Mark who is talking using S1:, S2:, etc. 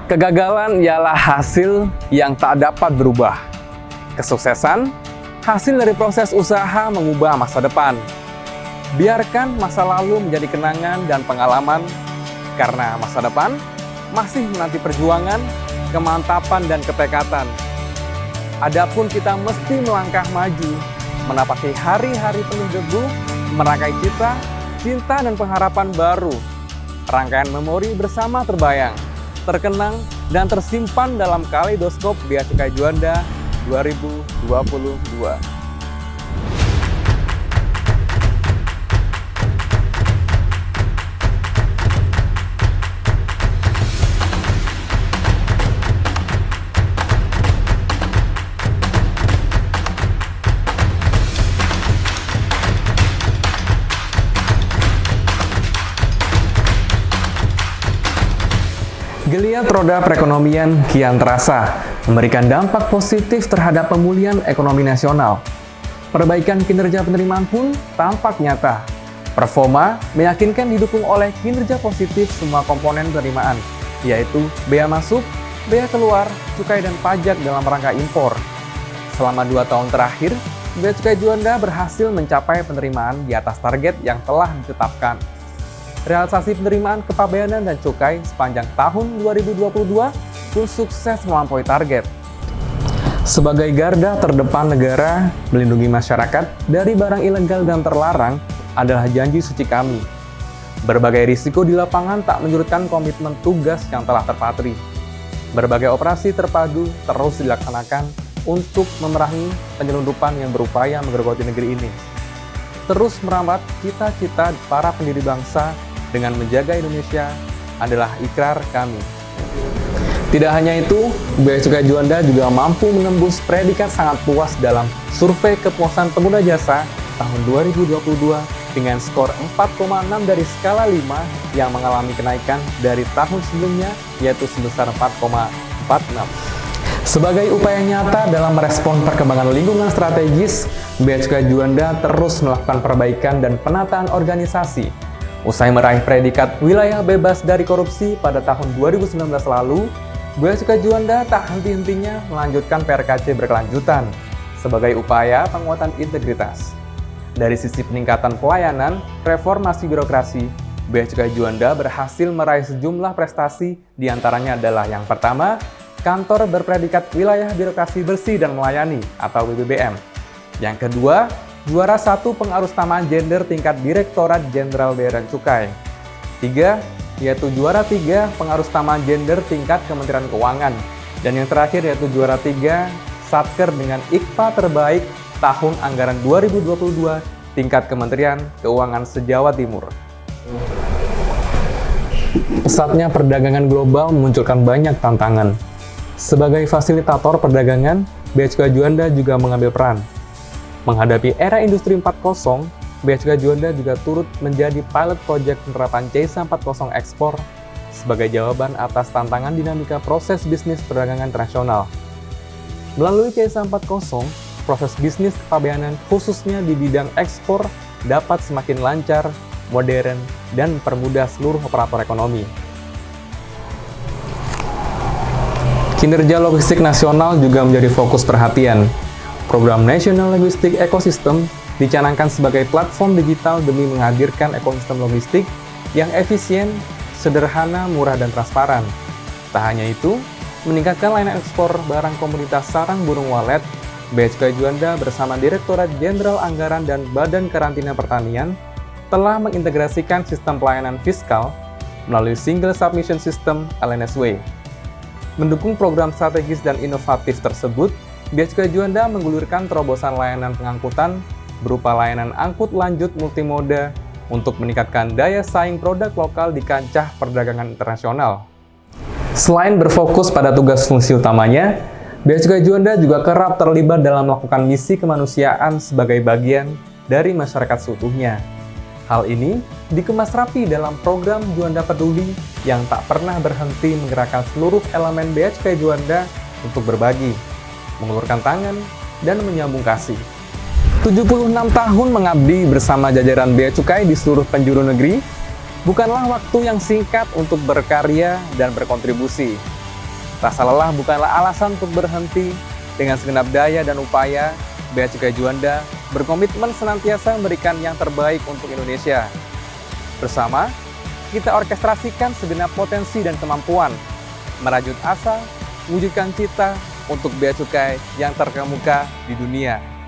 S1: Kegagalan ialah hasil yang tak dapat berubah. Kesuksesan, hasil dari proses usaha mengubah masa depan. Biarkan masa lalu menjadi kenangan dan pengalaman, karena masa depan masih menanti perjuangan, kemantapan, dan ketekatan. Adapun kita mesti melangkah maju, menapaki hari-hari penuh debu, merangkai cita, cinta, dan pengharapan baru. Rangkaian memori bersama terbayang, terkenang, dan tersimpan dalam kaleidoskop Bea Cukai Juanda 2022. Geliat roda perekonomian kian terasa, memberikan dampak positif terhadap pemulihan ekonomi nasional. Perbaikan kinerja penerimaan pun tampak nyata. Performa meyakinkan didukung oleh kinerja positif semua komponen penerimaan, yaitu bea masuk, bea keluar, cukai dan pajak dalam rangka impor. Selama 2 tahun terakhir, Bea Cukai Juanda berhasil mencapai penerimaan di atas target yang telah ditetapkan. Realisasi penerimaan kepabeanan dan cukai sepanjang tahun 2022 pun sukses melampaui target. Sebagai garda terdepan negara melindungi masyarakat dari barang ilegal dan terlarang adalah janji suci kami. Berbagai risiko di lapangan tak menyurutkan komitmen tugas yang telah terpatri. Berbagai operasi terpadu terus dilaksanakan untuk memerangi penyelundupan yang berupaya menggerogoti negeri ini. Terus merambat cita-cita para pendiri bangsa dengan menjaga Indonesia adalah ikrar kami. Tidak hanya itu, Bea Cukai Juanda juga mampu menembus predikat sangat puas dalam survei kepuasan pengguna jasa tahun 2022 dengan skor 4,6 dari skala 5 yang mengalami kenaikan dari tahun sebelumnya, yaitu sebesar 4,46. Sebagai upaya nyata dalam merespon perkembangan lingkungan strategis, Bea Cukai Juanda terus melakukan perbaikan dan penataan organisasi. Usai meraih predikat wilayah bebas dari korupsi pada tahun 2019 lalu, Bea Cukai Juanda tak henti-hentinya melanjutkan PRKC berkelanjutan sebagai upaya penguatan integritas. Dari sisi peningkatan pelayanan, reformasi birokrasi, Bea Cukai Juanda berhasil meraih sejumlah prestasi, diantaranya adalah yang pertama, Kantor berpredikat Wilayah Birokrasi Bersih dan Melayani atau WBBM. Yang kedua, juara 1 pengurus-tamaan gender tingkat Direktorat Jenderal Bea dan Cukai. 3, yaitu juara 3 pengurus-tamaan gender tingkat Kementerian Keuangan. Dan yang terakhir yaitu juara 3 Satker dengan IKPA terbaik tahun anggaran 2022 tingkat Kementerian Keuangan se-Jawa Timur. Pesatnya perdagangan global memunculkan banyak tantangan. Sebagai fasilitator perdagangan, Bea Cukai Juanda juga mengambil peran. Menghadapi era industri 4.0, Bea Cukai Juanda juga turut menjadi pilot project penerapan C.I.S.A. 4.0 ekspor sebagai jawaban atas tantangan dinamika proses bisnis perdagangan internasional. Melalui C.I.S.A. 4.0, proses bisnis kepabeanan khususnya di bidang ekspor dapat semakin lancar, modern, dan mempermudah seluruh operator ekonomi. Kinerja logistik nasional juga menjadi fokus perhatian. Program National Logistic Ecosystem dicanangkan sebagai platform digital demi menghadirkan ekosistem logistik yang efisien, sederhana, murah, dan transparan. Tak hanya itu, meningkatkan layanan ekspor barang komoditas sarang burung walet, Bea Cukai Juanda bersama Direktorat Jenderal Anggaran dan Badan Karantina Pertanian telah mengintegrasikan sistem pelayanan fiskal melalui Single Submission System (LNSW). Mendukung program strategis dan inovatif tersebut, Bea Cukai Juanda menggulirkan terobosan layanan pengangkutan berupa layanan angkut lanjut multimoda untuk meningkatkan daya saing produk lokal di kancah perdagangan internasional. Selain berfokus pada tugas fungsi utamanya, Bea Cukai Juanda juga kerap terlibat dalam melakukan misi kemanusiaan sebagai bagian dari masyarakat seutuhnya. Hal ini dikemas rapi dalam program Juanda Peduli yang tak pernah berhenti menggerakkan seluruh elemen Bea Cukai Juanda untuk berbagi, mengulurkan tangan, dan menyambung kasih. 76 tahun mengabdi bersama jajaran Bea Cukai di seluruh penjuru negeri bukanlah waktu yang singkat untuk berkarya dan berkontribusi. Rasa lelah bukanlah alasan untuk berhenti. Dengan segenap daya dan upaya, Bea Cukai Juanda berkomitmen senantiasa memberikan yang terbaik untuk Indonesia. Bersama, kita orkestrasikan segenap potensi dan kemampuan, merajut asa, mewujudkan cita untuk bea cukai yang terkemuka di dunia.